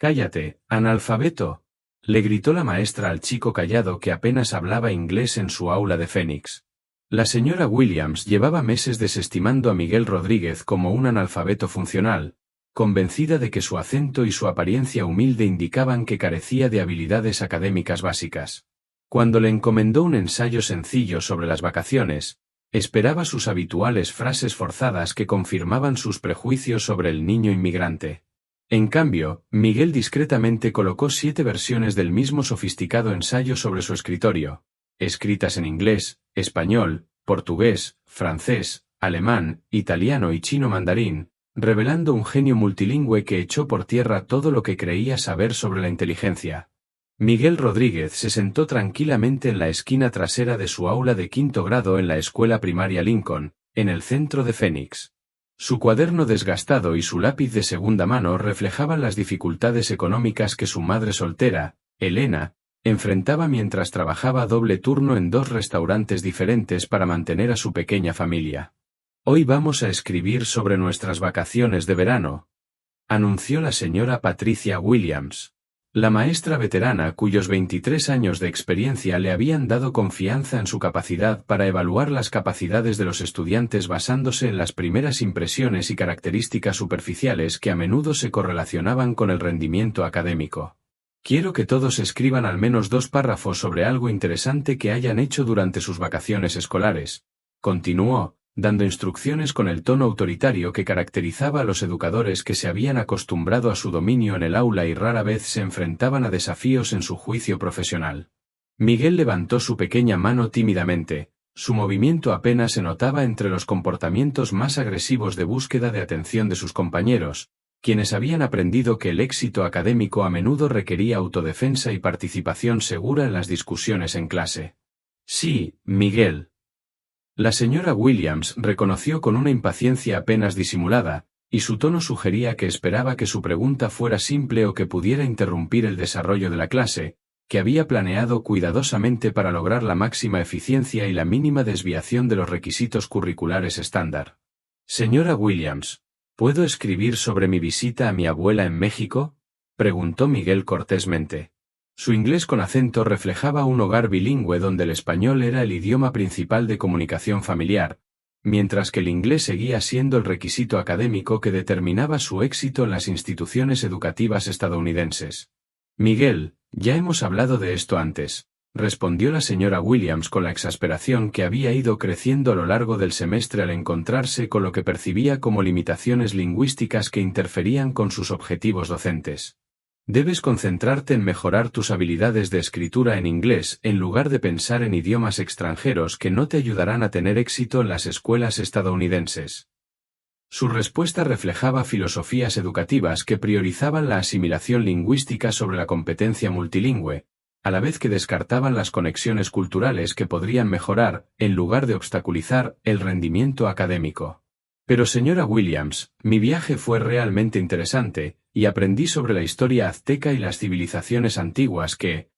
Cállate, analfabeto, le gritó la maestra al chico callado que apenas hablaba inglés en su aula de Phoenix. La señora Williams llevaba meses desestimando a Miguel Rodríguez como un analfabeto funcional, convencida de que su acento y su apariencia humilde indicaban que carecía de habilidades académicas básicas. Cuando le encomendó un ensayo sencillo sobre las vacaciones, esperaba sus habituales frases forzadas que confirmaban sus prejuicios sobre el niño inmigrante. En cambio, Miguel discretamente colocó 7 versiones del mismo sofisticado ensayo sobre su escritorio, escritas en inglés, español, portugués, francés, alemán, italiano y chino mandarín, revelando un genio multilingüe que echó por tierra todo lo que creía saber sobre la inteligencia. Miguel Rodríguez se sentó tranquilamente en la esquina trasera de su aula de 5º grado en la escuela primaria Lincoln, en el centro de Phoenix. Su cuaderno desgastado y su lápiz de segunda mano reflejaban las dificultades económicas que su madre soltera, Elena, enfrentaba mientras trabajaba doble turno en 2 restaurantes diferentes para mantener a su pequeña familia. «Hoy vamos a escribir sobre nuestras vacaciones de verano», anunció la señora Patricia Williams. La maestra veterana cuyos 23 años de experiencia le habían dado confianza en su capacidad para evaluar las capacidades de los estudiantes basándose en las primeras impresiones y características superficiales que a menudo se correlacionaban con el rendimiento académico. «Quiero que todos escriban al menos 2 párrafos sobre algo interesante que hayan hecho durante sus vacaciones escolares», continuó, dando instrucciones con el tono autoritario que caracterizaba a los educadores que se habían acostumbrado a su dominio en el aula y rara vez se enfrentaban a desafíos en su juicio profesional. Miguel levantó su pequeña mano tímidamente, su movimiento apenas se notaba entre los comportamientos más agresivos de búsqueda de atención de sus compañeros, quienes habían aprendido que el éxito académico a menudo requería autodefensa y participación segura en las discusiones en clase. «Sí, Miguel». La señora Williams reconoció con una impaciencia apenas disimulada, y su tono sugería que esperaba que su pregunta fuera simple o que pudiera interrumpir el desarrollo de la clase, que había planeado cuidadosamente para lograr la máxima eficiencia y la mínima desviación de los requisitos curriculares estándar. «Señora Williams, ¿puedo escribir sobre mi visita a mi abuela en México?», preguntó Miguel cortésmente. Su inglés con acento reflejaba un hogar bilingüe donde el español era el idioma principal de comunicación familiar, mientras que el inglés seguía siendo el requisito académico que determinaba su éxito en las instituciones educativas estadounidenses. «Miguel, ya hemos hablado de esto antes», respondió la señora Williams con la exasperación que había ido creciendo a lo largo del semestre al encontrarse con lo que percibía como limitaciones lingüísticas que interferían con sus objetivos docentes. «Debes concentrarte en mejorar tus habilidades de escritura en inglés en lugar de pensar en idiomas extranjeros que no te ayudarán a tener éxito en las escuelas estadounidenses». Su respuesta reflejaba filosofías educativas que priorizaban la asimilación lingüística sobre la competencia multilingüe, a la vez que descartaban las conexiones culturales que podrían mejorar, en lugar de obstaculizar, el rendimiento académico. «Pero señora Williams, mi viaje fue realmente interesante, y aprendí sobre la historia azteca y las civilizaciones antiguas que»,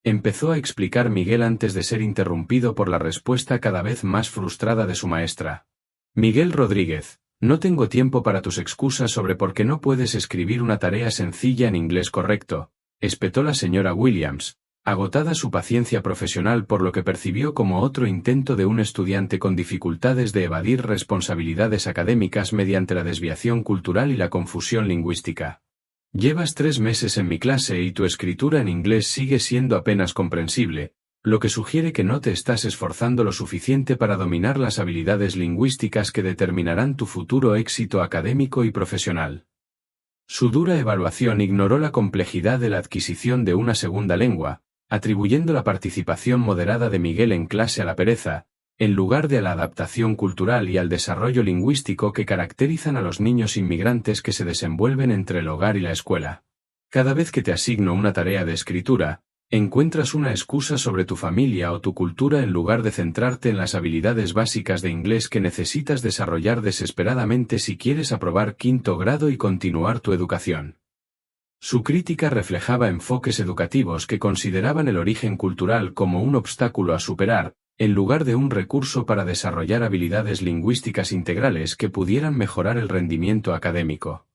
empezó a explicar Miguel antes de ser interrumpido por la respuesta cada vez más frustrada de su maestra. «Miguel Rodríguez, no tengo tiempo para tus excusas sobre por qué no puedes escribir una tarea sencilla en inglés correcto», espetó la señora Williams, agotada su paciencia profesional por lo que percibió como otro intento de un estudiante con dificultades de evadir responsabilidades académicas mediante la desviación cultural y la confusión lingüística. «Llevas 3 meses en mi clase y tu escritura en inglés sigue siendo apenas comprensible, lo que sugiere que no te estás esforzando lo suficiente para dominar las habilidades lingüísticas que determinarán tu futuro éxito académico y profesional». Su dura evaluación ignoró la complejidad de la adquisición de una segunda lengua, atribuyendo la participación moderada de Miguel en clase a la pereza, en lugar de a la adaptación cultural y al desarrollo lingüístico que caracterizan a los niños inmigrantes que se desenvuelven entre el hogar y la escuela. «Cada vez que te asigno una tarea de escritura, encuentras una excusa sobre tu familia o tu cultura en lugar de centrarte en las habilidades básicas de inglés que necesitas desarrollar desesperadamente si quieres aprobar 5º grado y continuar tu educación». Su crítica reflejaba enfoques educativos que consideraban el origen cultural como un obstáculo a superar, en lugar de un recurso para desarrollar habilidades lingüísticas integrales que pudieran mejorar el rendimiento académico.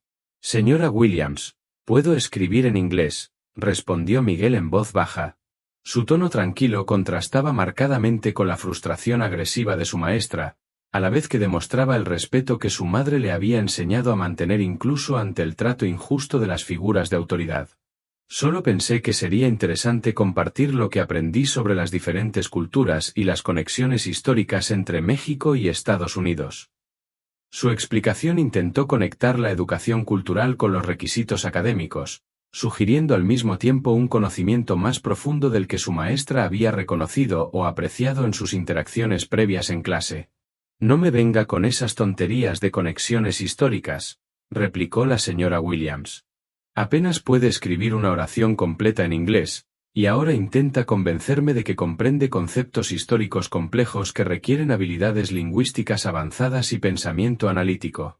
«Señora Williams, Puedo escribir en inglés, respondió Miguel en voz baja. Su tono tranquilo contrastaba marcadamente con la frustración agresiva de su maestra, a la vez que demostraba el respeto que su madre le había enseñado a mantener incluso ante el trato injusto de las figuras de autoridad. Solo pensé que sería interesante compartir lo que aprendí sobre las diferentes culturas y las conexiones históricas entre México y Estados Unidos. Su explicación intentó conectar la educación cultural con los requisitos académicos, sugiriendo al mismo tiempo un conocimiento más profundo del que su maestra había reconocido o apreciado en sus interacciones previas en clase. No me venga con esas tonterías de conexiones históricas, replicó la señora Williams. Apenas puede escribir una oración completa en inglés, y ahora intenta convencerme de que comprende conceptos históricos complejos que requieren habilidades lingüísticas avanzadas y pensamiento analítico.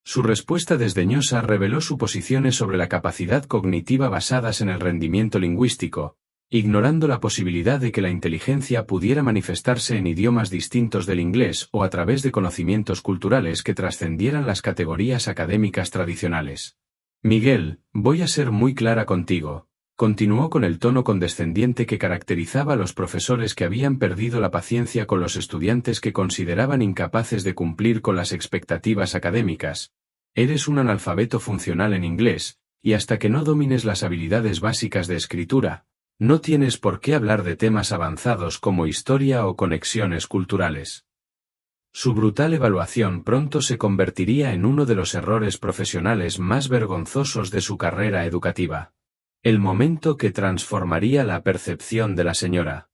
Su respuesta desdeñosa reveló suposiciones sobre la capacidad cognitiva basadas en el rendimiento lingüístico, ignorando la posibilidad de que la inteligencia pudiera manifestarse en idiomas distintos del inglés o a través de conocimientos culturales que trascendieran las categorías académicas tradicionales. Miguel, voy a ser muy clara contigo, continuó con el tono condescendiente que caracterizaba a los profesores que habían perdido la paciencia con los estudiantes que consideraban incapaces de cumplir con las expectativas académicas. Eres un analfabeto funcional en inglés, y hasta que no domines las habilidades básicas de escritura, no tienes por qué hablar de temas avanzados como historia o conexiones culturales. Su brutal evaluación pronto se convertiría en uno de los errores profesionales más vergonzosos de su carrera educativa. El momento que transformaría la percepción de la señora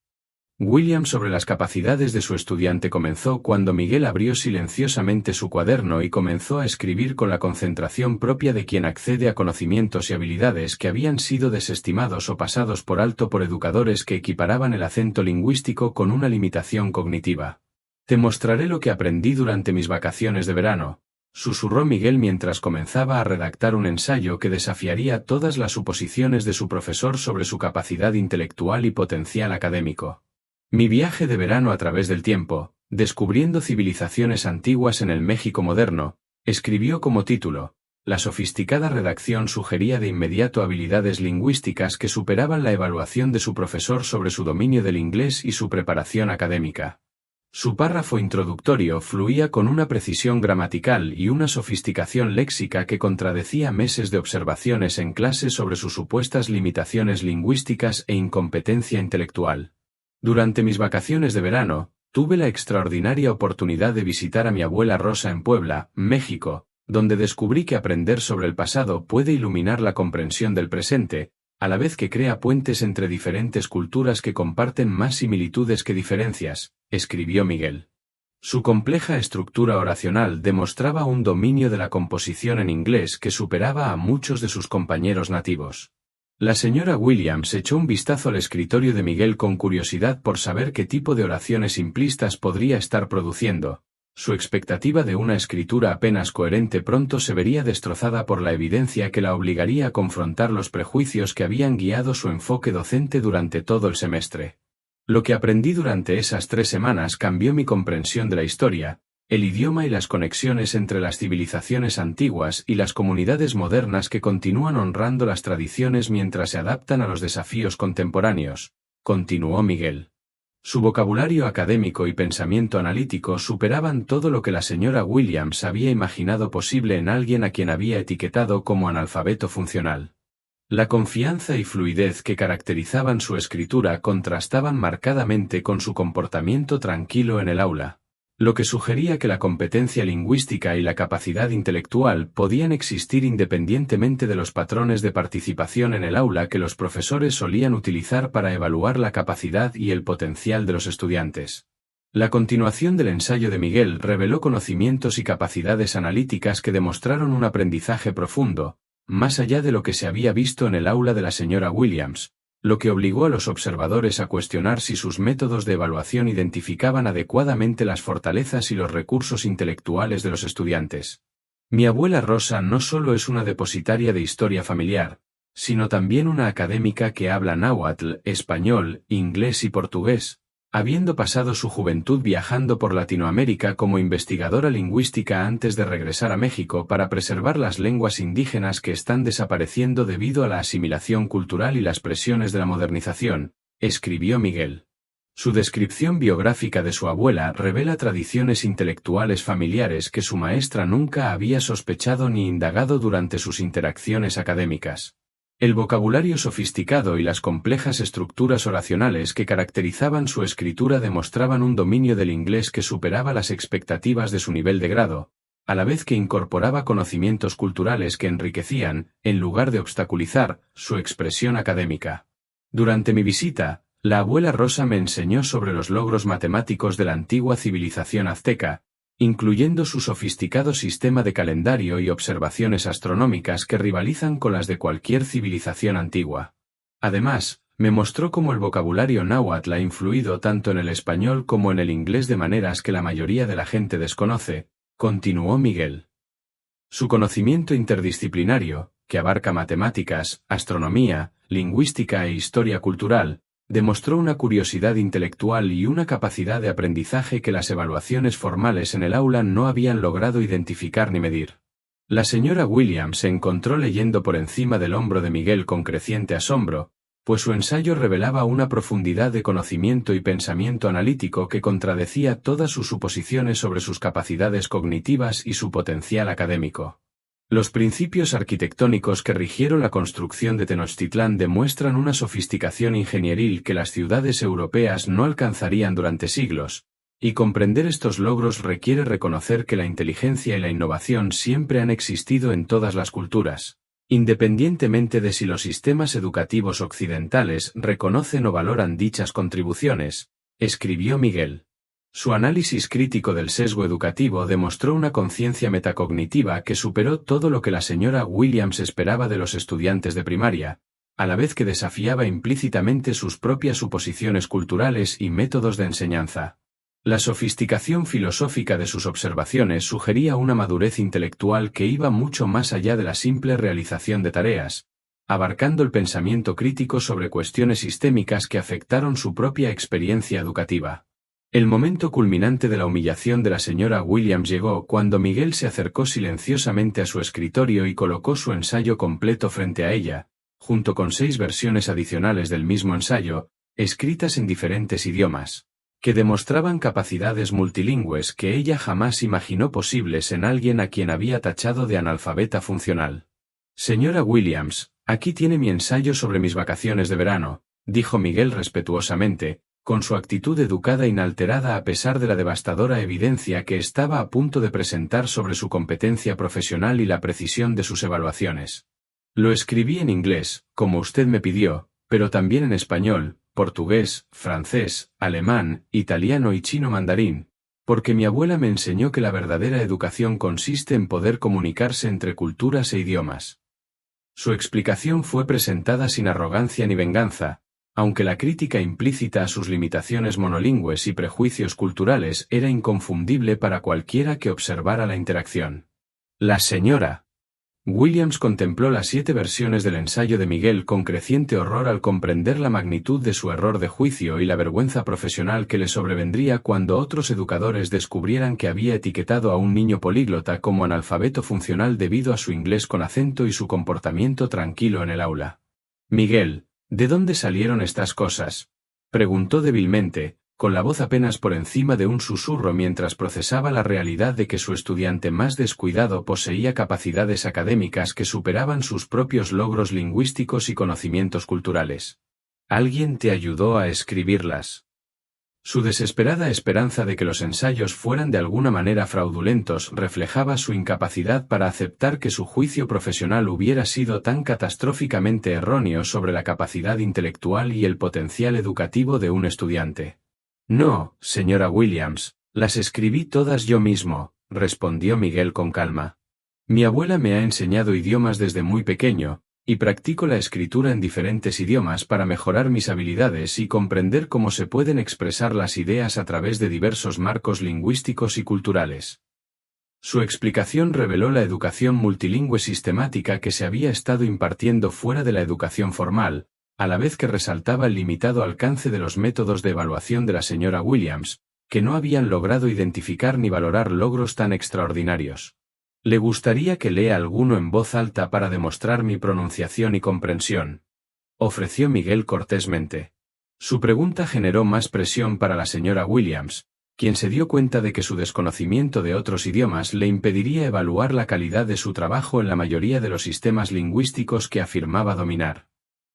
Williams sobre las capacidades de su estudiante comenzó cuando Miguel abrió silenciosamente su cuaderno y comenzó a escribir con la concentración propia de quien accede a conocimientos y habilidades que habían sido desestimados o pasados por alto por educadores que equiparaban el acento lingüístico con una limitación cognitiva. Te mostraré lo que aprendí durante mis vacaciones de verano, susurró Miguel mientras comenzaba a redactar un ensayo que desafiaría todas las suposiciones de su profesor sobre su capacidad intelectual y potencial académico. Mi viaje de verano a través del tiempo, descubriendo civilizaciones antiguas en el México moderno, escribió como título. La sofisticada redacción sugería de inmediato habilidades lingüísticas que superaban la evaluación de su profesor sobre su dominio del inglés y su preparación académica. Su párrafo introductorio fluía con una precisión gramatical y una sofisticación léxica que contradecía meses de observaciones en clase sobre sus supuestas limitaciones lingüísticas e incompetencia intelectual. Durante mis vacaciones de verano, tuve la extraordinaria oportunidad de visitar a mi abuela Rosa en Puebla, México, donde descubrí que aprender sobre el pasado puede iluminar la comprensión del presente, a la vez que crea puentes entre diferentes culturas que comparten más similitudes que diferencias, escribió Miguel. Su compleja estructura oracional demostraba un dominio de la composición en inglés que superaba a muchos de sus compañeros nativos. La señora Williams echó un vistazo al escritorio de Miguel con curiosidad por saber qué tipo de oraciones simplistas podría estar produciendo. Su expectativa de una escritura apenas coherente pronto se vería destrozada por la evidencia que la obligaría a confrontar los prejuicios que habían guiado su enfoque docente durante todo el semestre. Lo que aprendí durante esas 3 semanas cambió mi comprensión de la historia, el idioma y las conexiones entre las civilizaciones antiguas y las comunidades modernas que continúan honrando las tradiciones mientras se adaptan a los desafíos contemporáneos, continuó Miguel. Su vocabulario académico y pensamiento analítico superaban todo lo que la señora Williams había imaginado posible en alguien a quien había etiquetado como analfabeto funcional. La confianza y fluidez que caracterizaban su escritura contrastaban marcadamente con su comportamiento tranquilo en el aula, lo que sugería que la competencia lingüística y la capacidad intelectual podían existir independientemente de los patrones de participación en el aula que los profesores solían utilizar para evaluar la capacidad y el potencial de los estudiantes. La continuación del ensayo de Miguel reveló conocimientos y capacidades analíticas que demostraron un aprendizaje profundo, más allá de lo que se había visto en el aula de la señora Williams, lo que obligó a los observadores a cuestionar si sus métodos de evaluación identificaban adecuadamente las fortalezas y los recursos intelectuales de los estudiantes. Mi abuela Rosa no solo es una depositaria de historia familiar, sino también una académica que habla náhuatl, español, inglés y portugués, Habiendo pasado su juventud viajando por Latinoamérica como investigadora lingüística antes de regresar a México para preservar las lenguas indígenas que están desapareciendo debido a la asimilación cultural y las presiones de la modernización, escribió Miguel. Su descripción biográfica de su abuela revela tradiciones intelectuales familiares que su maestra nunca había sospechado ni indagado durante sus interacciones académicas. El vocabulario sofisticado y las complejas estructuras oracionales que caracterizaban su escritura demostraban un dominio del inglés que superaba las expectativas de su nivel de grado, a la vez que incorporaba conocimientos culturales que enriquecían, en lugar de obstaculizar, su expresión académica. Durante mi visita, la abuela Rosa me enseñó sobre los logros matemáticos de la antigua civilización azteca, incluyendo su sofisticado sistema de calendario y observaciones astronómicas que rivalizan con las de cualquier civilización antigua. Además, me mostró cómo el vocabulario náhuatl ha influido tanto en el español como en el inglés de maneras que la mayoría de la gente desconoce, continuó Miguel. Su conocimiento interdisciplinario, que abarca matemáticas, astronomía, lingüística e historia cultural, demostró una curiosidad intelectual y una capacidad de aprendizaje que las evaluaciones formales en el aula no habían logrado identificar ni medir. La señora Williams se encontró leyendo por encima del hombro de Miguel con creciente asombro, pues su ensayo revelaba una profundidad de conocimiento y pensamiento analítico que contradecía todas sus suposiciones sobre sus capacidades cognitivas y su potencial académico. Los principios arquitectónicos que rigieron la construcción de Tenochtitlán demuestran una sofisticación ingenieril que las ciudades europeas no alcanzarían durante siglos, y comprender estos logros requiere reconocer que la inteligencia y la innovación siempre han existido en todas las culturas, independientemente de si los sistemas educativos occidentales reconocen o valoran dichas contribuciones, escribió Miguel. Su análisis crítico del sesgo educativo demostró una conciencia metacognitiva que superó todo lo que la señora Williams esperaba de los estudiantes de primaria, a la vez que desafiaba implícitamente sus propias suposiciones culturales y métodos de enseñanza. La sofisticación filosófica de sus observaciones sugería una madurez intelectual que iba mucho más allá de la simple realización de tareas, abarcando el pensamiento crítico sobre cuestiones sistémicas que afectaron su propia experiencia educativa. El momento culminante de la humillación de la señora Williams llegó cuando Miguel se acercó silenciosamente a su escritorio y colocó su ensayo completo frente a ella, junto con 6 versiones adicionales del mismo ensayo, escritas en diferentes idiomas, que demostraban capacidades multilingües que ella jamás imaginó posibles en alguien a quien había tachado de analfabeta funcional. Señora Williams, aquí tiene mi ensayo sobre mis vacaciones de verano, dijo Miguel respetuosamente, con su actitud educada inalterada a pesar de la devastadora evidencia que estaba a punto de presentar sobre su competencia profesional y la precisión de sus evaluaciones. Lo escribí en inglés, como usted me pidió, pero también en español, portugués, francés, alemán, italiano y chino mandarín, porque mi abuela me enseñó que la verdadera educación consiste en poder comunicarse entre culturas e idiomas. Su explicación fue presentada sin arrogancia ni venganza, aunque la crítica implícita a sus limitaciones monolingües y prejuicios culturales era inconfundible para cualquiera que observara la interacción. La señora Williams contempló las 7 versiones del ensayo de Miguel con creciente horror al comprender la magnitud de su error de juicio y la vergüenza profesional que le sobrevendría cuando otros educadores descubrieran que había etiquetado a un niño políglota como analfabeto funcional debido a su inglés con acento y su comportamiento tranquilo en el aula. Miguel, ¿de dónde salieron estas cosas?, preguntó débilmente, con la voz apenas por encima de un susurro mientras procesaba la realidad de que su estudiante más descuidado poseía capacidades académicas que superaban sus propios logros lingüísticos y conocimientos culturales. ¿Alguien te ayudó a escribirlas? Su desesperada esperanza de que los ensayos fueran de alguna manera fraudulentos reflejaba su incapacidad para aceptar que su juicio profesional hubiera sido tan catastróficamente erróneo sobre la capacidad intelectual y el potencial educativo de un estudiante. No, señora Williams, las escribí todas yo mismo, respondió Miguel con calma. Mi abuela me ha enseñado idiomas desde muy pequeño, y practico la escritura en diferentes idiomas para mejorar mis habilidades y comprender cómo se pueden expresar las ideas a través de diversos marcos lingüísticos y culturales. Su explicación reveló la educación multilingüe sistemática que se había estado impartiendo fuera de la educación formal, a la vez que resaltaba el limitado alcance de los métodos de evaluación de la señora Williams, que no habían logrado identificar ni valorar logros tan extraordinarios. ¿Le gustaría que lea alguno en voz alta para demostrar mi pronunciación y comprensión?, ofreció Miguel cortésmente. Su pregunta generó más presión para la señora Williams, quien se dio cuenta de que su desconocimiento de otros idiomas le impediría evaluar la calidad de su trabajo en la mayoría de los sistemas lingüísticos que afirmaba dominar.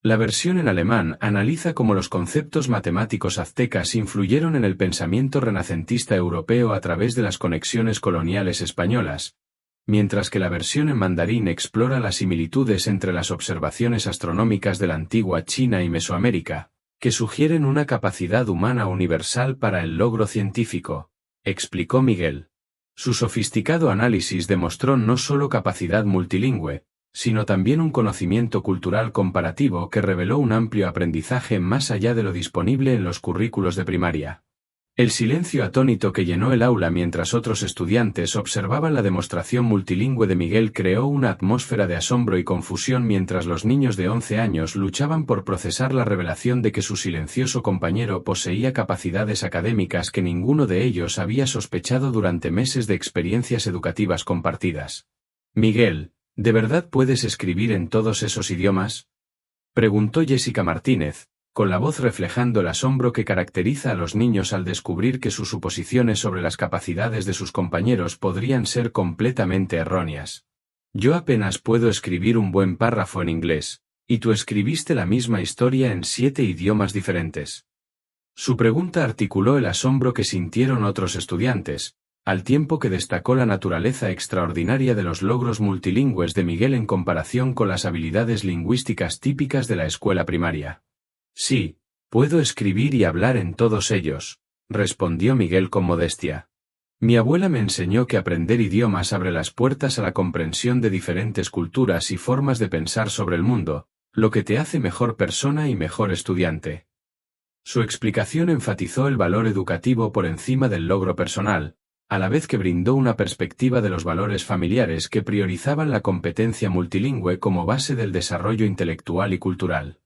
La versión en alemán analiza cómo los conceptos matemáticos aztecas influyeron en el pensamiento renacentista europeo a través de las conexiones coloniales españolas, mientras que la versión en mandarín explora las similitudes entre las observaciones astronómicas de la antigua China y Mesoamérica, que sugieren una capacidad humana universal para el logro científico, explicó Miguel. Su sofisticado análisis demostró no solo capacidad multilingüe, sino también un conocimiento cultural comparativo que reveló un amplio aprendizaje más allá de lo disponible en los currículos de primaria. El silencio atónito que llenó el aula mientras otros estudiantes observaban la demostración multilingüe de Miguel creó una atmósfera de asombro y confusión mientras los niños de 11 años luchaban por procesar la revelación de que su silencioso compañero poseía capacidades académicas que ninguno de ellos había sospechado durante meses de experiencias educativas compartidas. «Miguel, ¿de verdad puedes escribir en todos esos idiomas?», preguntó Jessica Martínez, con la voz reflejando el asombro que caracteriza a los niños al descubrir que sus suposiciones sobre las capacidades de sus compañeros podrían ser completamente erróneas. «Yo apenas puedo escribir un buen párrafo en inglés, y tú escribiste la misma historia en 7 idiomas diferentes». Su pregunta articuló el asombro que sintieron otros estudiantes, al tiempo que destacó la naturaleza extraordinaria de los logros multilingües de Miguel en comparación con las habilidades lingüísticas típicas de la escuela primaria. «Sí, puedo escribir y hablar en todos ellos», respondió Miguel con modestia. «Mi abuela me enseñó que aprender idiomas abre las puertas a la comprensión de diferentes culturas y formas de pensar sobre el mundo, lo que te hace mejor persona y mejor estudiante». Su explicación enfatizó el valor educativo por encima del logro personal, a la vez que brindó una perspectiva de los valores familiares que priorizaban la competencia multilingüe como base del desarrollo intelectual y cultural.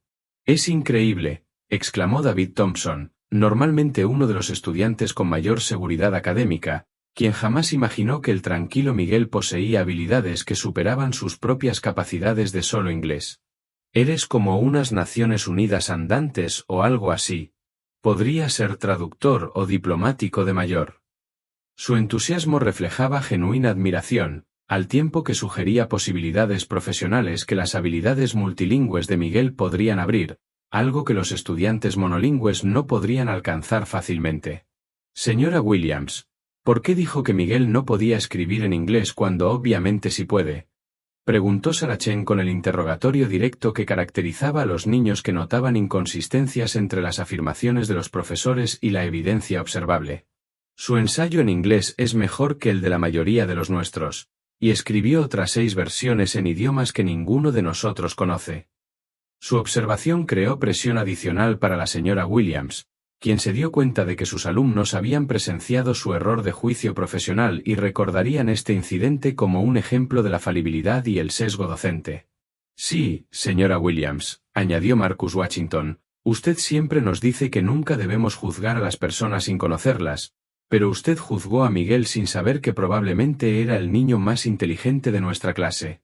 «Es increíble», exclamó David Thompson, normalmente uno de los estudiantes con mayor seguridad académica, quien jamás imaginó que el tranquilo Miguel poseía habilidades que superaban sus propias capacidades de solo inglés. «Eres como unas Naciones Unidas andantes o algo así. Podría ser traductor o diplomático de mayor». Su entusiasmo reflejaba genuina admiración, al tiempo que sugería posibilidades profesionales que las habilidades multilingües de Miguel podrían abrir, algo que los estudiantes monolingües no podrían alcanzar fácilmente. «Señora Williams, ¿por qué dijo que Miguel no podía escribir en inglés cuando obviamente sí puede?», preguntó Sarah Chen con el interrogatorio directo que caracterizaba a los niños que notaban inconsistencias entre las afirmaciones de los profesores y la evidencia observable. «Su ensayo en inglés es mejor que el de la mayoría de los nuestros, y escribió otras 6 versiones en idiomas que ninguno de nosotros conoce». Su observación creó presión adicional para la señora Williams, quien se dio cuenta de que sus alumnos habían presenciado su error de juicio profesional y recordarían este incidente como un ejemplo de la falibilidad y el sesgo docente. «Sí, señora Williams», añadió Marcus Washington, «usted siempre nos dice que nunca debemos juzgar a las personas sin conocerlas, pero usted juzgó a Miguel sin saber que probablemente era el niño más inteligente de nuestra clase».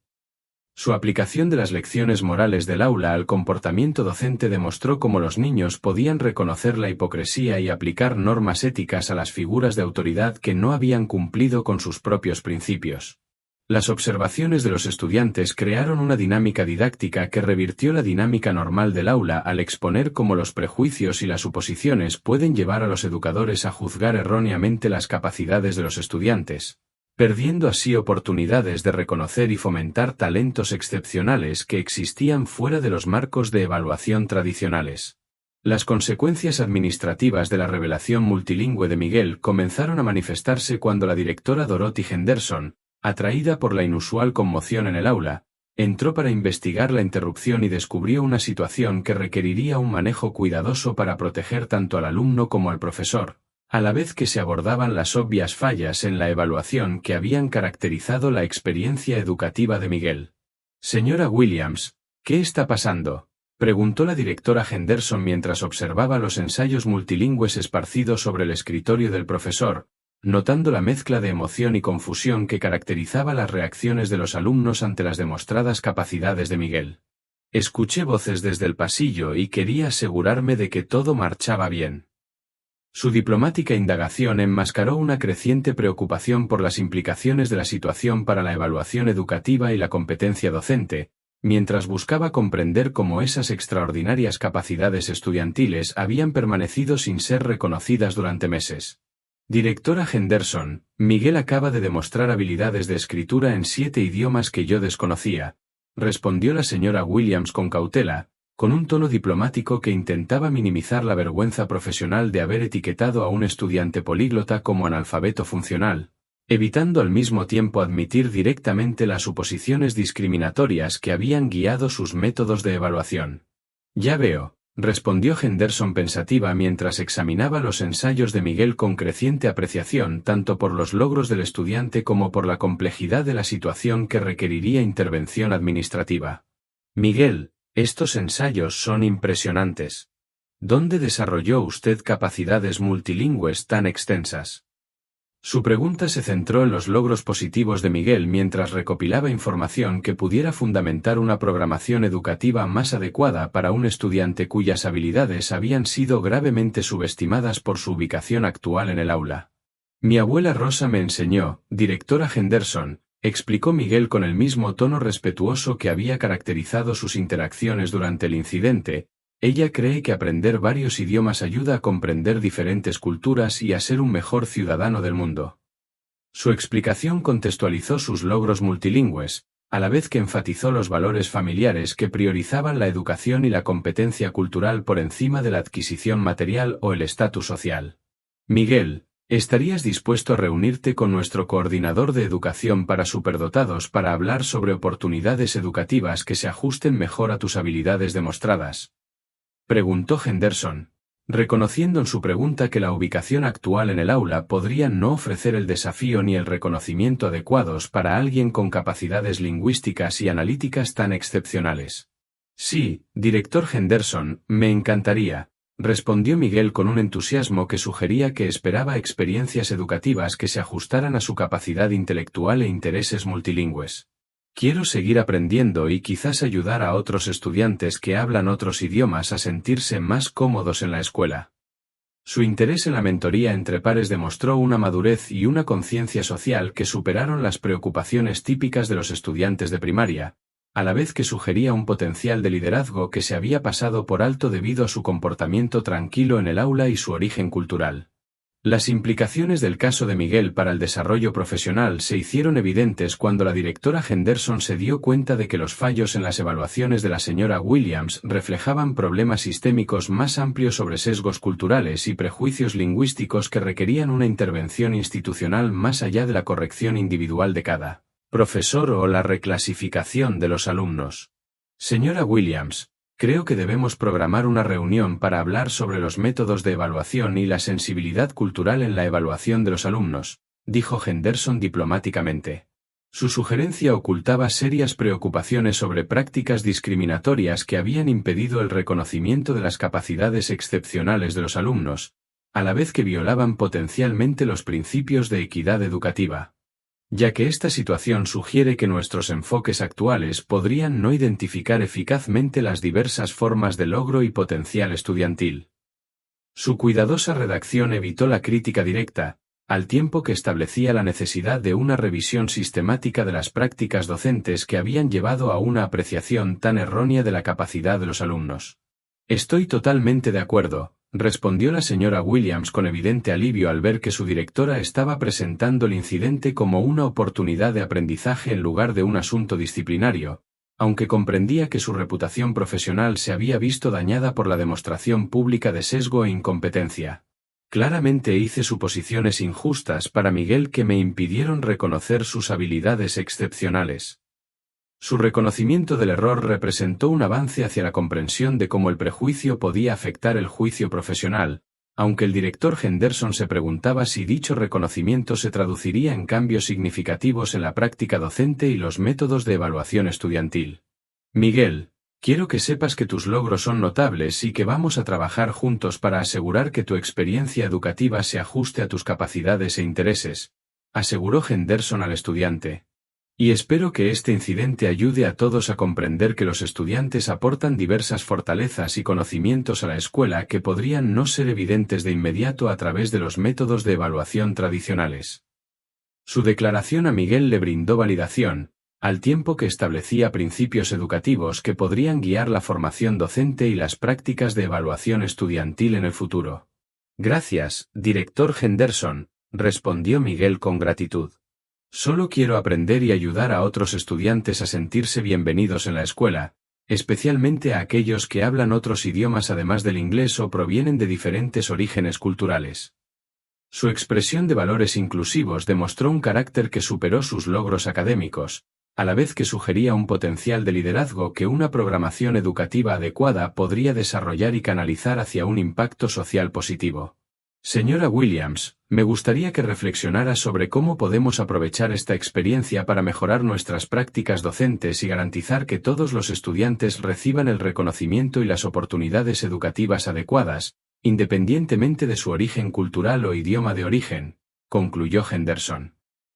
Su aplicación de las lecciones morales del aula al comportamiento docente demostró cómo los niños podían reconocer la hipocresía y aplicar normas éticas a las figuras de autoridad que no habían cumplido con sus propios principios. Las observaciones de los estudiantes crearon una dinámica didáctica que revirtió la dinámica normal del aula al exponer cómo los prejuicios y las suposiciones pueden llevar a los educadores a juzgar erróneamente las capacidades de los estudiantes, perdiendo así oportunidades de reconocer y fomentar talentos excepcionales que existían fuera de los marcos de evaluación tradicionales. Las consecuencias administrativas de la revelación multilingüe de Miguel comenzaron a manifestarse cuando la directora Dorothy Henderson, atraída por la inusual conmoción en el aula, entró para investigar la interrupción y descubrió una situación que requeriría un manejo cuidadoso para proteger tanto al alumno como al profesor, a la vez que se abordaban las obvias fallas en la evaluación que habían caracterizado la experiencia educativa de Miguel. «Señora Williams, ¿qué está pasando?», preguntó la directora Henderson mientras observaba los ensayos multilingües esparcidos sobre el escritorio del profesor, notando la mezcla de emoción y confusión que caracterizaba las reacciones de los alumnos ante las demostradas capacidades de Miguel. Escuché voces desde el pasillo y quería asegurarme de que todo marchaba bien. Su diplomática indagación enmascaró una creciente preocupación por las implicaciones de la situación para la evaluación educativa y la competencia docente, mientras buscaba comprender cómo esas extraordinarias capacidades estudiantiles habían permanecido sin ser reconocidas durante meses. Directora Henderson, Miguel acaba de demostrar habilidades de escritura en 7 idiomas que yo desconocía, respondió la señora Williams con cautela, con un tono diplomático que intentaba minimizar la vergüenza profesional de haber etiquetado a un estudiante políglota como analfabeto funcional, evitando al mismo tiempo admitir directamente las suposiciones discriminatorias que habían guiado sus métodos de evaluación. Ya veo, respondió Henderson pensativa mientras examinaba los ensayos de Miguel con creciente apreciación tanto por los logros del estudiante como por la complejidad de la situación que requeriría intervención administrativa. Miguel, estos ensayos son impresionantes. ¿Dónde desarrolló usted capacidades multilingües tan extensas? Su pregunta se centró en los logros positivos de Miguel mientras recopilaba información que pudiera fundamentar una programación educativa más adecuada para un estudiante cuyas habilidades habían sido gravemente subestimadas por su ubicación actual en el aula. Mi abuela Rosa me enseñó, directora Henderson, explicó Miguel con el mismo tono respetuoso que había caracterizado sus interacciones durante el incidente. Ella cree que aprender varios idiomas ayuda a comprender diferentes culturas y a ser un mejor ciudadano del mundo. Su explicación contextualizó sus logros multilingües, a la vez que enfatizó los valores familiares que priorizaban la educación y la competencia cultural por encima de la adquisición material o el estatus social. Miguel, ¿estarías dispuesto a reunirte con nuestro coordinador de educación para superdotados para hablar sobre oportunidades educativas que se ajusten mejor a tus habilidades demostradas? Preguntó Henderson, reconociendo en su pregunta que la ubicación actual en el aula podría no ofrecer el desafío ni el reconocimiento adecuados para alguien con capacidades lingüísticas y analíticas tan excepcionales. Sí, director Henderson, me encantaría, respondió Miguel con un entusiasmo que sugería que esperaba experiencias educativas que se ajustaran a su capacidad intelectual e intereses multilingües. Quiero seguir aprendiendo y quizás ayudar a otros estudiantes que hablan otros idiomas a sentirse más cómodos en la escuela. Su interés en la mentoría entre pares demostró una madurez y una conciencia social que superaron las preocupaciones típicas de los estudiantes de primaria, a la vez que sugería un potencial de liderazgo que se había pasado por alto debido a su comportamiento tranquilo en el aula y su origen cultural. Las implicaciones del caso de Miguel para el desarrollo profesional se hicieron evidentes cuando la directora Henderson se dio cuenta de que los fallos en las evaluaciones de la señora Williams reflejaban problemas sistémicos más amplios sobre sesgos culturales y prejuicios lingüísticos que requerían una intervención institucional más allá de la corrección individual de cada profesor o la reclasificación de los alumnos. Señora Williams, creo que debemos programar una reunión para hablar sobre los métodos de evaluación y la sensibilidad cultural en la evaluación de los alumnos, dijo Henderson diplomáticamente. Su sugerencia ocultaba serias preocupaciones sobre prácticas discriminatorias que habían impedido el reconocimiento de las capacidades excepcionales de los alumnos, a la vez que violaban potencialmente los principios de equidad educativa. Ya que esta situación sugiere que nuestros enfoques actuales podrían no identificar eficazmente las diversas formas de logro y potencial estudiantil. Su cuidadosa redacción evitó la crítica directa, al tiempo que establecía la necesidad de una revisión sistemática de las prácticas docentes que habían llevado a una apreciación tan errónea de la capacidad de los alumnos. Estoy totalmente de acuerdo, respondió la señora Williams con evidente alivio al ver que su directora estaba presentando el incidente como una oportunidad de aprendizaje en lugar de un asunto disciplinario, aunque comprendía que su reputación profesional se había visto dañada por la demostración pública de sesgo e incompetencia. Claramente hice suposiciones injustas para Miguel que me impidieron reconocer sus habilidades excepcionales. Su reconocimiento del error representó un avance hacia la comprensión de cómo el prejuicio podía afectar el juicio profesional, aunque el director Henderson se preguntaba si dicho reconocimiento se traduciría en cambios significativos en la práctica docente y los métodos de evaluación estudiantil. Miguel, Quiero que sepas que tus logros son notables y que vamos a trabajar juntos para asegurar que tu experiencia educativa se ajuste a tus capacidades e intereses, aseguró Henderson al estudiante. Y espero que este incidente ayude a todos a comprender que los estudiantes aportan diversas fortalezas y conocimientos a la escuela que podrían no ser evidentes de inmediato a través de los métodos de evaluación tradicionales. Su declaración a Miguel le brindó validación, al tiempo que establecía principios educativos que podrían guiar la formación docente y las prácticas de evaluación estudiantil en el futuro. Gracias, director Henderson, respondió Miguel con gratitud. Solo quiero aprender y ayudar a otros estudiantes a sentirse bienvenidos en la escuela, especialmente a aquellos que hablan otros idiomas además del inglés o provienen de diferentes orígenes culturales. Su expresión de valores inclusivos demostró un carácter que superó sus logros académicos, a la vez que sugería un potencial de liderazgo que una programación educativa adecuada podría desarrollar y canalizar hacia un impacto social positivo. Señora Williams, me gustaría que reflexionara sobre cómo podemos aprovechar esta experiencia para mejorar nuestras prácticas docentes y garantizar que todos los estudiantes reciban el reconocimiento y las oportunidades educativas adecuadas, independientemente de su origen cultural o idioma de origen, concluyó Henderson.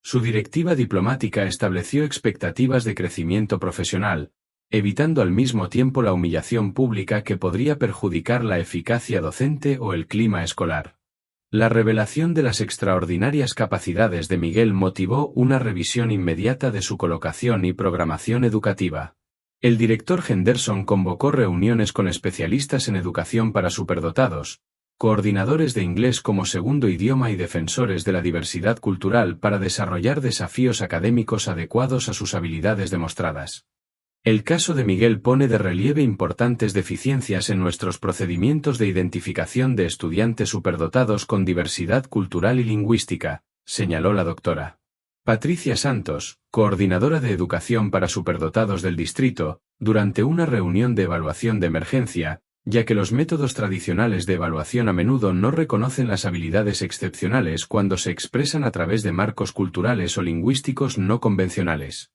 Su directiva diplomática estableció expectativas de crecimiento profesional, evitando al mismo tiempo la humillación pública que podría perjudicar la eficacia docente o el clima escolar. La revelación de las extraordinarias capacidades de Miguel motivó una revisión inmediata de su colocación y programación educativa. El director Henderson convocó reuniones con especialistas en educación para superdotados, coordinadores de inglés como segundo idioma y defensores de la diversidad cultural para desarrollar desafíos académicos adecuados a sus habilidades demostradas. El caso de Miguel pone de relieve importantes deficiencias en nuestros procedimientos de identificación de estudiantes superdotados con diversidad cultural y lingüística, señaló la doctora Patricia Santos, coordinadora de educación para superdotados del distrito, durante una reunión de evaluación de emergencia, ya que los métodos tradicionales de evaluación a menudo no reconocen las habilidades excepcionales cuando se expresan a través de marcos culturales o lingüísticos no convencionales.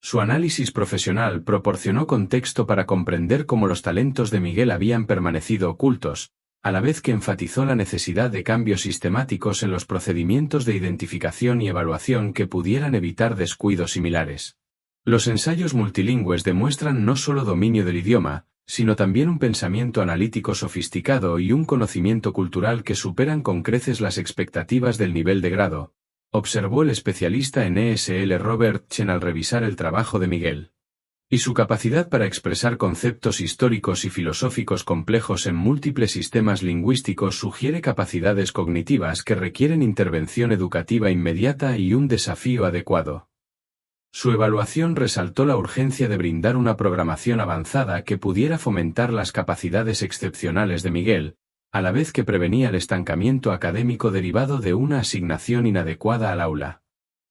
Su análisis profesional proporcionó contexto para comprender cómo los talentos de Miguel habían permanecido ocultos, a la vez que enfatizó la necesidad de cambios sistemáticos en los procedimientos de identificación y evaluación que pudieran evitar descuidos similares. Los ensayos multilingües demuestran no solo dominio del idioma, sino también un pensamiento analítico sofisticado y un conocimiento cultural que superan con creces las expectativas del nivel de grado, observó el especialista en ESL Robert Chen al revisar el trabajo de Miguel. Y su capacidad para expresar conceptos históricos y filosóficos complejos en múltiples sistemas lingüísticos sugiere capacidades cognitivas que requieren intervención educativa inmediata y un desafío adecuado. Su evaluación resaltó la urgencia de brindar una programación avanzada que pudiera fomentar las capacidades excepcionales de Miguel, a la vez que prevenía el estancamiento académico derivado de una asignación inadecuada al aula.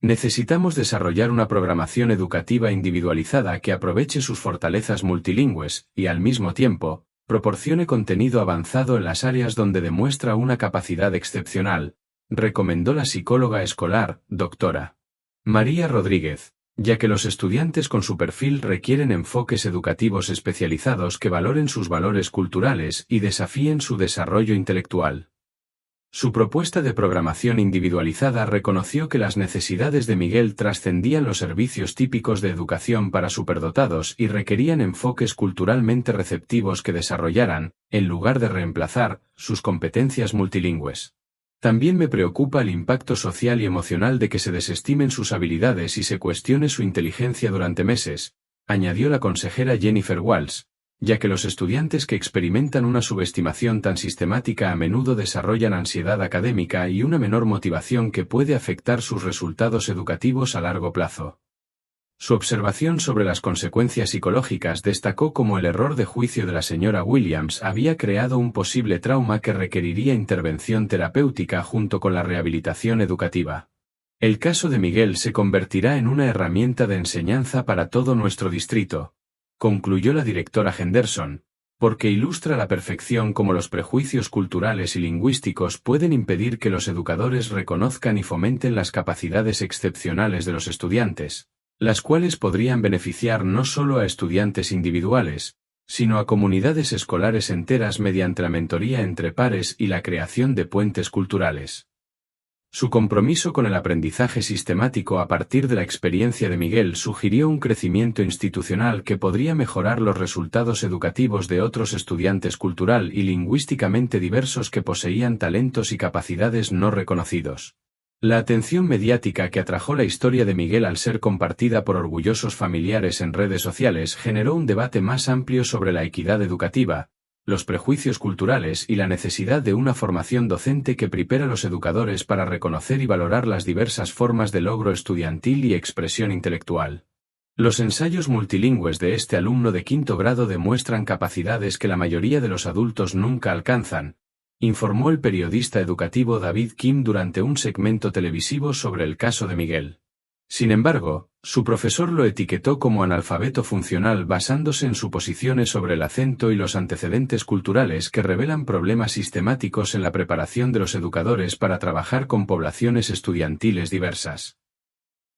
Necesitamos desarrollar una programación educativa individualizada que aproveche sus fortalezas multilingües y, al mismo tiempo, proporcione contenido avanzado en las áreas donde demuestra una capacidad excepcional, recomendó la psicóloga escolar, doctora María Rodríguez, ya que los estudiantes con su perfil requieren enfoques educativos especializados que valoren sus valores culturales y desafíen su desarrollo intelectual. Su propuesta de programación individualizada reconoció que las necesidades de Miguel trascendían los servicios típicos de educación para superdotados y requerían enfoques culturalmente receptivos que desarrollaran, en lugar de reemplazar, sus competencias multilingües. También me preocupa el impacto social y emocional de que se desestimen sus habilidades y se cuestione su inteligencia durante meses, añadió la consejera Jennifer Walsh, ya que los estudiantes que experimentan una subestimación tan sistemática a menudo desarrollan ansiedad académica y una menor motivación que puede afectar sus resultados educativos a largo plazo. Su observación sobre las consecuencias psicológicas destacó cómo el error de juicio de la señora Williams había creado un posible trauma que requeriría intervención terapéutica junto con la rehabilitación educativa. El caso de Miguel se convertirá en una herramienta de enseñanza para todo nuestro distrito, concluyó la directora Henderson, porque ilustra a la perfección cómo los prejuicios culturales y lingüísticos pueden impedir que los educadores reconozcan y fomenten las capacidades excepcionales de los estudiantes, las cuales podrían beneficiar no solo a estudiantes individuales, sino a comunidades escolares enteras mediante la mentoría entre pares y la creación de puentes culturales. Su compromiso con el aprendizaje sistemático a partir de la experiencia de Miguel sugirió un crecimiento institucional que podría mejorar los resultados educativos de otros estudiantes cultural y lingüísticamente diversos que poseían talentos y capacidades no reconocidos. La atención mediática que atrajo la historia de Miguel al ser compartida por orgullosos familiares en redes sociales generó un debate más amplio sobre la equidad educativa, los prejuicios culturales y la necesidad de una formación docente que prepare a los educadores para reconocer y valorar las diversas formas de logro estudiantil y expresión intelectual. Los ensayos multilingües de este alumno de quinto grado demuestran capacidades que la mayoría de los adultos nunca alcanzan, informó el periodista educativo David Kim durante un segmento televisivo sobre el caso de Miguel. Sin embargo, su profesor lo etiquetó como analfabeto funcional basándose en suposiciones sobre el acento y los antecedentes culturales que revelan problemas sistemáticos en la preparación de los educadores para trabajar con poblaciones estudiantiles diversas.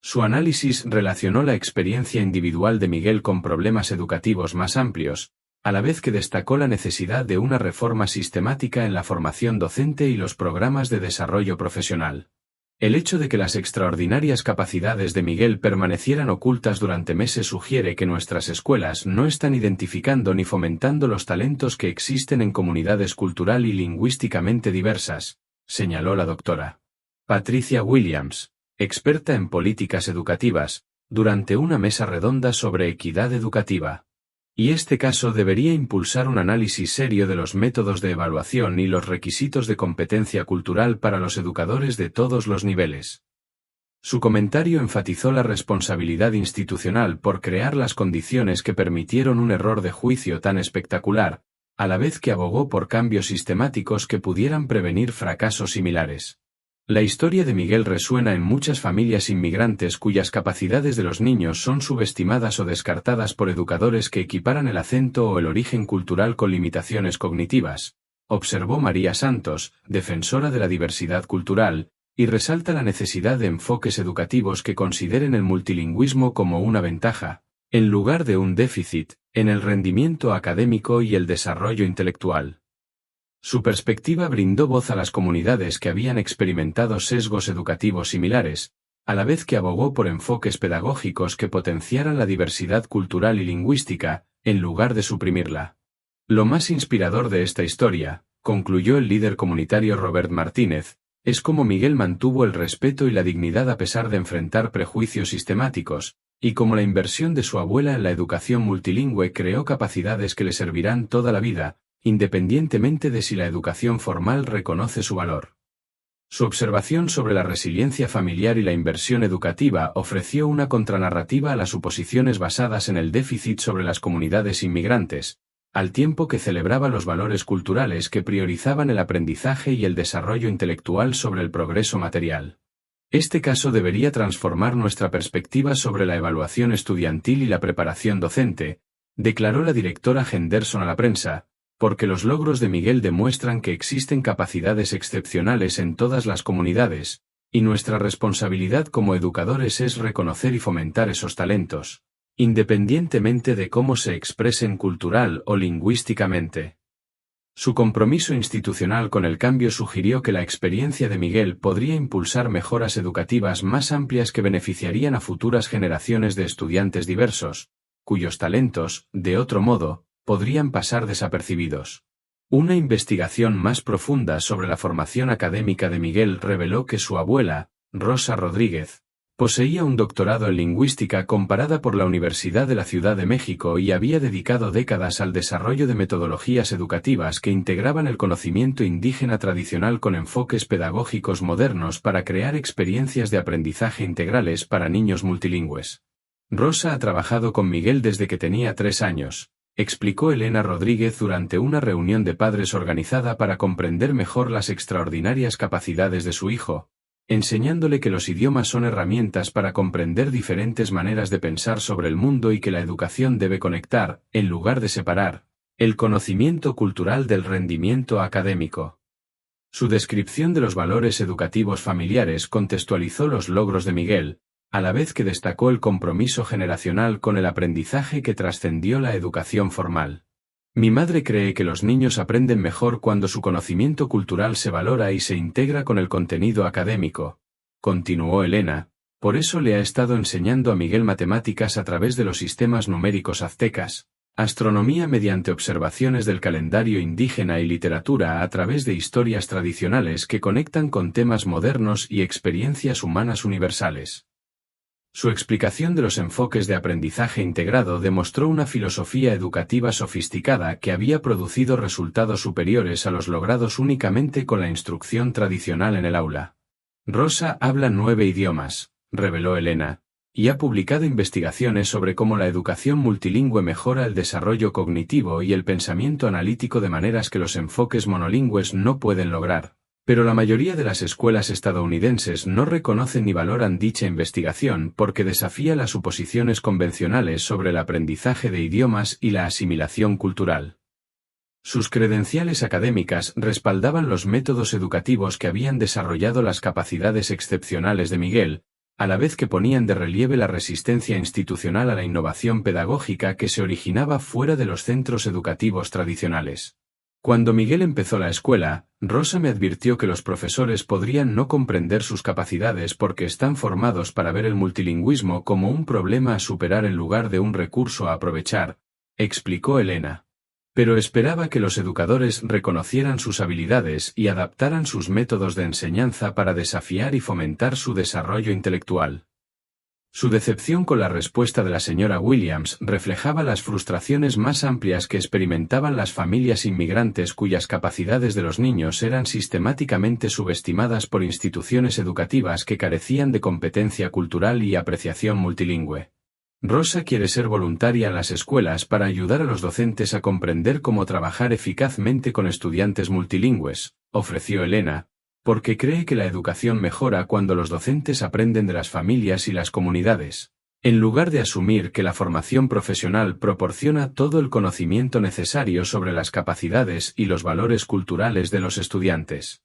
Su análisis relacionó la experiencia individual de Miguel con problemas educativos más amplios, a la vez que destacó la necesidad de una reforma sistemática en la formación docente y los programas de desarrollo profesional. El hecho de que las extraordinarias capacidades de Miguel permanecieran ocultas durante meses sugiere que nuestras escuelas no están identificando ni fomentando los talentos que existen en comunidades cultural y lingüísticamente diversas, señaló la doctora Patricia Williams, experta en políticas educativas, durante una mesa redonda sobre equidad educativa. Y este caso debería impulsar un análisis serio de los métodos de evaluación y los requisitos de competencia cultural para los educadores de todos los niveles. Su comentario enfatizó la responsabilidad institucional por crear las condiciones que permitieron un error de juicio tan espectacular, a la vez que abogó por cambios sistemáticos que pudieran prevenir fracasos similares. La historia de Miguel resuena en muchas familias inmigrantes cuyas capacidades de los niños son subestimadas o descartadas por educadores que equiparan el acento o el origen cultural con limitaciones cognitivas, observó María Santos, defensora de la diversidad cultural, y resalta la necesidad de enfoques educativos que consideren el multilingüismo como una ventaja, en lugar de un déficit, en el rendimiento académico y el desarrollo intelectual. Su perspectiva brindó voz a las comunidades que habían experimentado sesgos educativos similares, a la vez que abogó por enfoques pedagógicos que potenciaran la diversidad cultural y lingüística, en lugar de suprimirla. Lo más inspirador de esta historia, concluyó el líder comunitario Robert Martínez, es cómo Miguel mantuvo el respeto y la dignidad a pesar de enfrentar prejuicios sistemáticos, y cómo la inversión de su abuela en la educación multilingüe creó capacidades que le servirán toda la vida, independientemente de si la educación formal reconoce su valor. Su observación sobre la resiliencia familiar y la inversión educativa ofreció una contranarrativa a las suposiciones basadas en el déficit sobre las comunidades inmigrantes, al tiempo que celebraba los valores culturales que priorizaban el aprendizaje y el desarrollo intelectual sobre el progreso material. Este caso debería transformar nuestra perspectiva sobre la evaluación estudiantil y la preparación docente, declaró la directora Henderson a la prensa, porque los logros de Miguel demuestran que existen capacidades excepcionales en todas las comunidades, y nuestra responsabilidad como educadores es reconocer y fomentar esos talentos, independientemente de cómo se expresen cultural o lingüísticamente. Su compromiso institucional con el cambio sugirió que la experiencia de Miguel podría impulsar mejoras educativas más amplias que beneficiarían a futuras generaciones de estudiantes diversos, cuyos talentos, de otro modo, podrían pasar desapercibidos. Una investigación más profunda sobre la formación académica de Miguel reveló que su abuela, Rosa Rodríguez, poseía un doctorado en lingüística comparada por la Universidad de la Ciudad de México y había dedicado décadas al desarrollo de metodologías educativas que integraban el conocimiento indígena tradicional con enfoques pedagógicos modernos para crear experiencias de aprendizaje integrales para niños multilingües. Rosa ha trabajado con Miguel desde que tenía 3 años, explicó Elena Rodríguez durante una reunión de padres organizada para comprender mejor las extraordinarias capacidades de su hijo, enseñándole que los idiomas son herramientas para comprender diferentes maneras de pensar sobre el mundo y que la educación debe conectar, en lugar de separar, el conocimiento cultural del rendimiento académico. Su descripción de los valores educativos familiares contextualizó los logros de Miguel, a la vez que destacó el compromiso generacional con el aprendizaje que trascendió la educación formal. Mi madre cree que los niños aprenden mejor cuando su conocimiento cultural se valora y se integra con el contenido académico, continuó Elena. Por eso le ha estado enseñando a Miguel matemáticas a través de los sistemas numéricos aztecas, astronomía mediante observaciones del calendario indígena y literatura a través de historias tradicionales que conectan con temas modernos y experiencias humanas universales. Su explicación de los enfoques de aprendizaje integrado demostró una filosofía educativa sofisticada que había producido resultados superiores a los logrados únicamente con la instrucción tradicional en el aula. Rosa habla 9 idiomas, reveló Elena, y ha publicado investigaciones sobre cómo la educación multilingüe mejora el desarrollo cognitivo y el pensamiento analítico de maneras que los enfoques monolingües no pueden lograr. Pero la mayoría de las escuelas estadounidenses no reconocen ni valoran dicha investigación porque desafía las suposiciones convencionales sobre el aprendizaje de idiomas y la asimilación cultural. Sus credenciales académicas respaldaban los métodos educativos que habían desarrollado las capacidades excepcionales de Miguel, a la vez que ponían de relieve la resistencia institucional a la innovación pedagógica que se originaba fuera de los centros educativos tradicionales. Cuando Miguel empezó la escuela, Rosa me advirtió que los profesores podrían no comprender sus capacidades porque están formados para ver el multilingüismo como un problema a superar en lugar de un recurso a aprovechar, explicó Elena. Pero esperaba que los educadores reconocieran sus habilidades y adaptaran sus métodos de enseñanza para desafiar y fomentar su desarrollo intelectual. Su decepción con la respuesta de la señora Williams reflejaba las frustraciones más amplias que experimentaban las familias inmigrantes cuyas capacidades de los niños eran sistemáticamente subestimadas por instituciones educativas que carecían de competencia cultural y apreciación multilingüe. Rosa quiere ser voluntaria en las escuelas para ayudar a los docentes a comprender cómo trabajar eficazmente con estudiantes multilingües, ofreció Elena, porque cree que la educación mejora cuando los docentes aprenden de las familias y las comunidades, en lugar de asumir que la formación profesional proporciona todo el conocimiento necesario sobre las capacidades y los valores culturales de los estudiantes.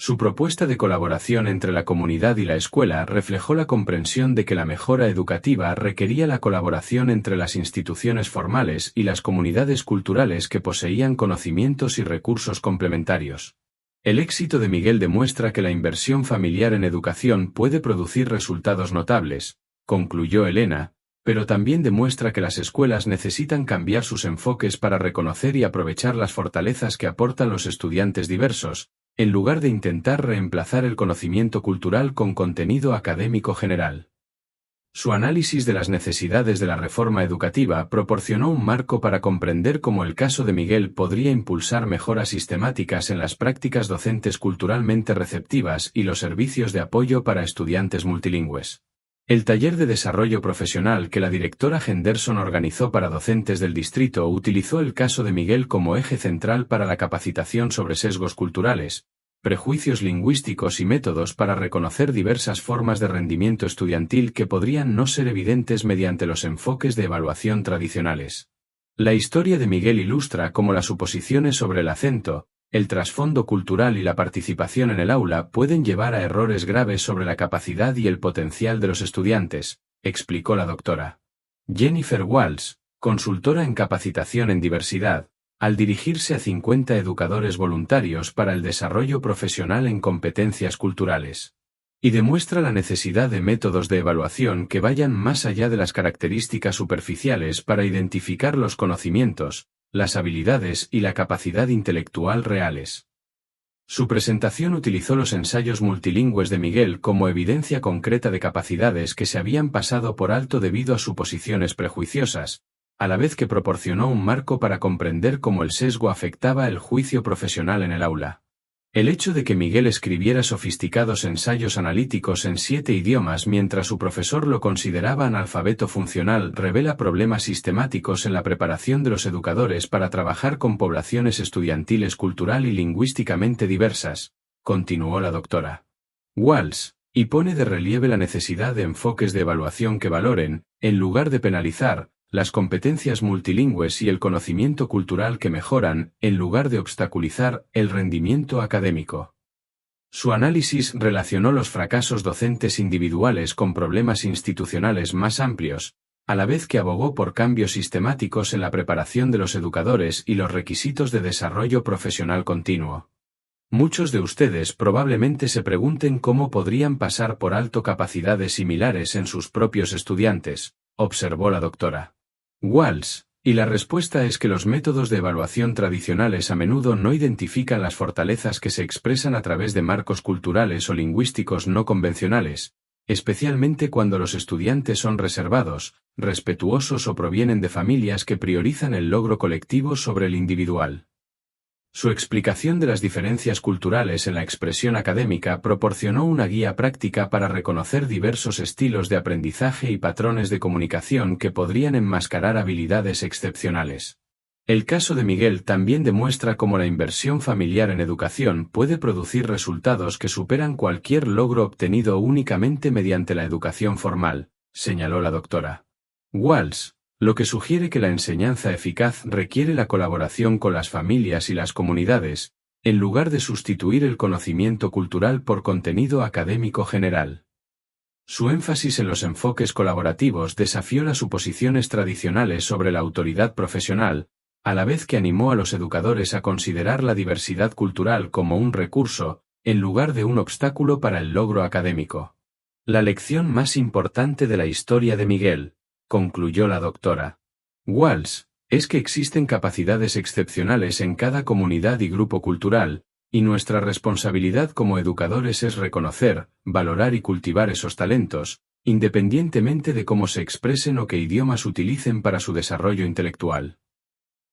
Su propuesta de colaboración entre la comunidad y la escuela reflejó la comprensión de que la mejora educativa requería la colaboración entre las instituciones formales y las comunidades culturales que poseían conocimientos y recursos complementarios. El éxito de Miguel demuestra que la inversión familiar en educación puede producir resultados notables, concluyó Elena, pero también demuestra que las escuelas necesitan cambiar sus enfoques para reconocer y aprovechar las fortalezas que aportan los estudiantes diversos, en lugar de intentar reemplazar el conocimiento cultural con contenido académico general. Su análisis de las necesidades de la reforma educativa proporcionó un marco para comprender cómo el caso de Miguel podría impulsar mejoras sistemáticas en las prácticas docentes culturalmente receptivas y los servicios de apoyo para estudiantes multilingües. El taller de desarrollo profesional que la directora Henderson organizó para docentes del distrito utilizó el caso de Miguel como eje central para la capacitación sobre sesgos culturales, prejuicios lingüísticos y métodos para reconocer diversas formas de rendimiento estudiantil que podrían no ser evidentes mediante los enfoques de evaluación tradicionales. La historia de Miguel ilustra cómo las suposiciones sobre el acento, el trasfondo cultural y la participación en el aula pueden llevar a errores graves sobre la capacidad y el potencial de los estudiantes, explicó la doctora Jennifer Walsh, consultora en capacitación en diversidad, al dirigirse a 50 educadores voluntarios para el desarrollo profesional en competencias culturales. Y demuestra la necesidad de métodos de evaluación que vayan más allá de las características superficiales para identificar los conocimientos, las habilidades y la capacidad intelectual reales. Su presentación utilizó los ensayos multilingües de Miguel como evidencia concreta de capacidades que se habían pasado por alto debido a suposiciones prejuiciosas, a la vez que proporcionó un marco para comprender cómo el sesgo afectaba el juicio profesional en el aula. El hecho de que Miguel escribiera sofisticados ensayos analíticos en 7 idiomas mientras su profesor lo consideraba analfabeto funcional revela problemas sistemáticos en la preparación de los educadores para trabajar con poblaciones estudiantiles cultural y lingüísticamente diversas, continuó la doctora Walsh, y pone de relieve la necesidad de enfoques de evaluación que valoren, en lugar de penalizar, las competencias multilingües y el conocimiento cultural que mejoran, en lugar de obstaculizar, el rendimiento académico. Su análisis relacionó los fracasos docentes individuales con problemas institucionales más amplios, a la vez que abogó por cambios sistemáticos en la preparación de los educadores y los requisitos de desarrollo profesional continuo. Muchos de ustedes probablemente se pregunten cómo podrían pasar por alto capacidades similares en sus propios estudiantes, observó la doctora Walsh, y la respuesta es que los métodos de evaluación tradicionales a menudo no identifican las fortalezas que se expresan a través de marcos culturales o lingüísticos no convencionales, especialmente cuando los estudiantes son reservados, respetuosos o provienen de familias que priorizan el logro colectivo sobre el individual. Su explicación de las diferencias culturales en la expresión académica proporcionó una guía práctica para reconocer diversos estilos de aprendizaje y patrones de comunicación que podrían enmascarar habilidades excepcionales. El caso de Miguel también demuestra cómo la inversión familiar en educación puede producir resultados que superan cualquier logro obtenido únicamente mediante la educación formal, señaló la doctora Walsh, lo que sugiere que la enseñanza eficaz requiere la colaboración con las familias y las comunidades, en lugar de sustituir el conocimiento cultural por contenido académico general. Su énfasis en los enfoques colaborativos desafió las suposiciones tradicionales sobre la autoridad profesional, a la vez que animó a los educadores a considerar la diversidad cultural como un recurso, en lugar de un obstáculo para el logro académico. La lección más importante de la historia de Miguel, concluyó la doctora Walsh, es que existen capacidades excepcionales en cada comunidad y grupo cultural, y nuestra responsabilidad como educadores es reconocer, valorar y cultivar esos talentos, independientemente de cómo se expresen o qué idiomas utilicen para su desarrollo intelectual.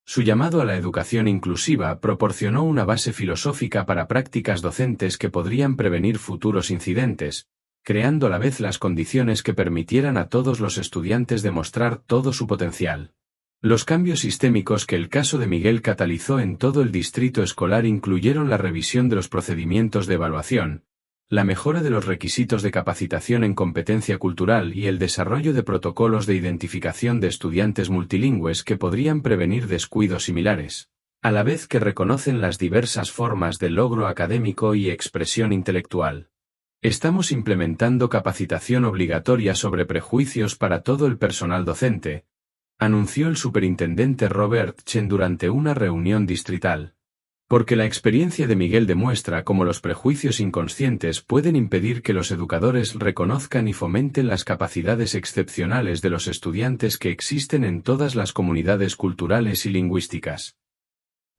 Su llamado a la educación inclusiva proporcionó una base filosófica para prácticas docentes que podrían prevenir futuros incidentes, creando a la vez las condiciones que permitieran a todos los estudiantes demostrar todo su potencial. Los cambios sistémicos que el caso de Miguel catalizó en todo el distrito escolar incluyeron la revisión de los procedimientos de evaluación, la mejora de los requisitos de capacitación en competencia cultural y el desarrollo de protocolos de identificación de estudiantes multilingües que podrían prevenir descuidos similares, a la vez que reconocen las diversas formas de logro académico y expresión intelectual. Estamos implementando capacitación obligatoria sobre prejuicios para todo el personal docente, anunció el superintendente Robert Chen durante una reunión distrital. Porque la experiencia de Miguel demuestra cómo los prejuicios inconscientes pueden impedir que los educadores reconozcan y fomenten las capacidades excepcionales de los estudiantes que existen en todas las comunidades culturales y lingüísticas.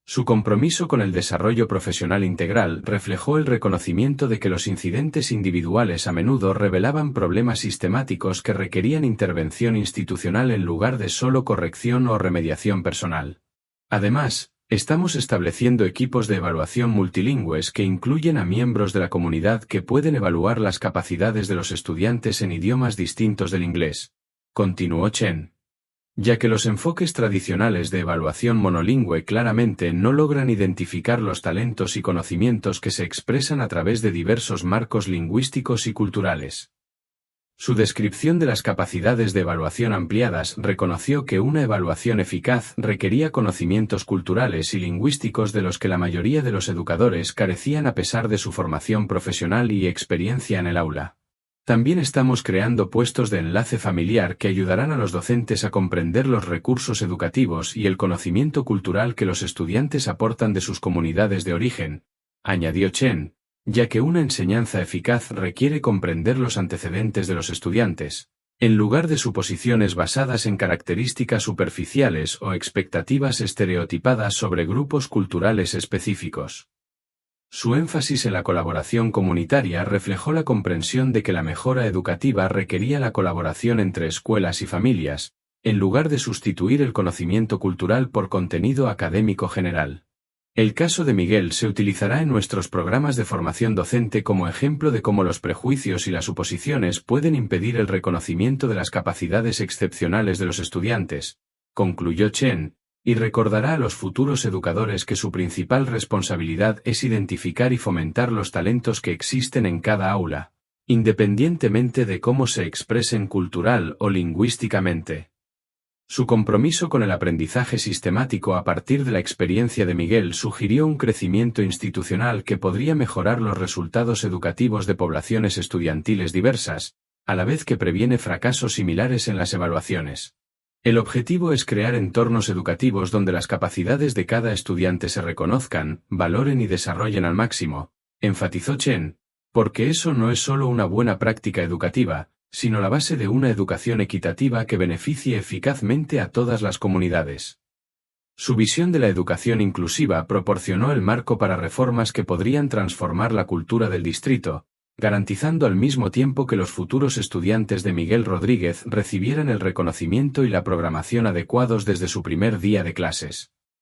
Su compromiso con el desarrollo profesional integral reflejó el reconocimiento de que los incidentes individuales a menudo revelaban problemas sistemáticos que requerían intervención institucional en lugar de solo corrección o remediación personal. Además, estamos estableciendo equipos de evaluación multilingües que incluyen a miembros de la comunidad que pueden evaluar las capacidades de los estudiantes en idiomas distintos del inglés, continuó Chen. Ya que los enfoques tradicionales de evaluación monolingüe claramente no logran identificar los talentos y conocimientos que se expresan a través de diversos marcos lingüísticos y culturales. Su descripción de las capacidades de evaluación ampliadas reconoció que una evaluación eficaz requería conocimientos culturales y lingüísticos de los que la mayoría de los educadores carecían a pesar de su formación profesional y experiencia en el aula. También estamos creando puestos de enlace familiar que ayudarán a los docentes a comprender los recursos educativos y el conocimiento cultural que los estudiantes aportan de sus comunidades de origen, añadió Chen, ya que una enseñanza eficaz requiere comprender los antecedentes de los estudiantes, en lugar de suposiciones basadas en características superficiales o expectativas estereotipadas sobre grupos culturales específicos. Su énfasis en la colaboración comunitaria reflejó la comprensión de que la mejora educativa requería la colaboración entre escuelas y familias, en lugar de sustituir el conocimiento cultural por contenido académico general. El caso de Miguel se utilizará en nuestros programas de formación docente como ejemplo de cómo los prejuicios y las suposiciones pueden impedir el reconocimiento de las capacidades excepcionales de los estudiantes, concluyó Chen, y recordará a los futuros educadores que su principal responsabilidad es identificar y fomentar los talentos que existen en cada aula, independientemente de cómo se expresen cultural o lingüísticamente. Su compromiso con el aprendizaje sistemático a partir de la experiencia de Miguel sugirió un crecimiento institucional que podría mejorar los resultados educativos de poblaciones estudiantiles diversas, a la vez que previene fracasos similares en las evaluaciones. El objetivo es crear entornos educativos donde las capacidades de cada estudiante se reconozcan, valoren y desarrollen al máximo, enfatizó Chen, porque eso no es solo una buena práctica educativa, sino la base de una educación equitativa que beneficie eficazmente a todas las comunidades. Su visión de la educación inclusiva proporcionó el marco para reformas que podrían transformar la cultura del distrito, garantizando al mismo tiempo que los futuros estudiantes de Miguel Rodríguez recibieran el reconocimiento y la programación adecuados desde su primer día de clases.